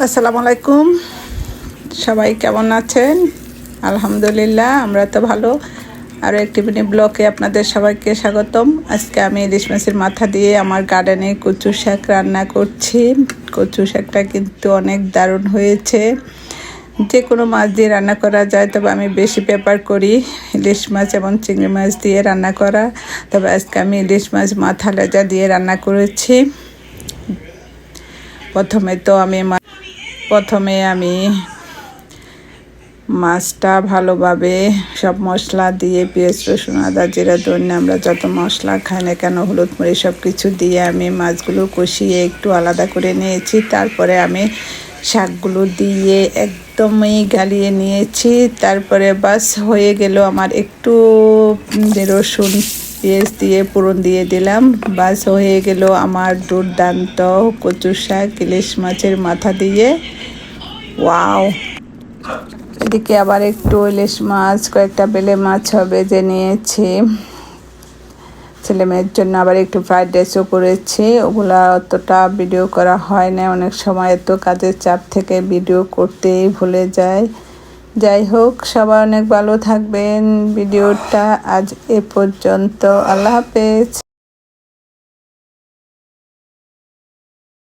আসসালামু আলাইকুম, সবাই কেমন আছেন? আলহামদুলিল্লাহ, আমরা তো ভালো। আরও একটি মিনি ব্লকে আপনাদের সবাইকে স্বাগতম। আজকে আমি ইলিশ মাছের মাথা দিয়ে আমার গার্ডেনে কচু শাক রান্না করছি। কচু শাকটা কিন্তু অনেক দারুণ হয়েছে। যে কোনো মাছ দিয়ে রান্না করা যায়, তবে আমি বেশি প্রেফার করি ইলিশ মাছ এবং চিংড়ি মাছ দিয়ে রান্না করা। তবে আজকে আমি ইলিশ মাছ মাথা লেজা দিয়ে রান্না করেছি। প্রথমে আমি মাছটা ভালোভাবে সব মশলা দিয়ে, পেঁয়াজ রসুন আদা জিরা ধনিয়া আমরা যত মশলা খাই না কেন, হলুদ মরিচ সব কিছু দিয়ে আমি মাছগুলো কষিয়ে একটু আলাদা করে নিয়েছি। তারপরে আমি শাকগুলো দিয়ে একদমই গালিয়ে নিয়েছি। তারপরে বাস হয়ে গেল আমার, একটু রসুন পেঁয়াজ দিয়ে ফোড়ন দিয়ে দিলাম। বাস হয়ে গেল আমার দুর্দান্ত কচু শাক ইলিশ মাছের মাথা দিয়ে। ওয়াও! এদিকে আবার একটু ইলিশ মাছ, কয়েকটা বেলে মাছ হবে যে নিয়েছি ছেলে মেয়ের জন্য। আবার একটু ফ্রাইড রাইসও করেছি। ওগুলা অতটা ভিডিও করা হয় না, অনেক সময় এত কাজের চাপ থেকে ভিডিও করতেই ভুলে যায়। যাই হোক, সবাই অনেক ভালো থাকবেন। ভিডিওটা আজ এ পর্যন্ত। আল্লাহ হাফেজ।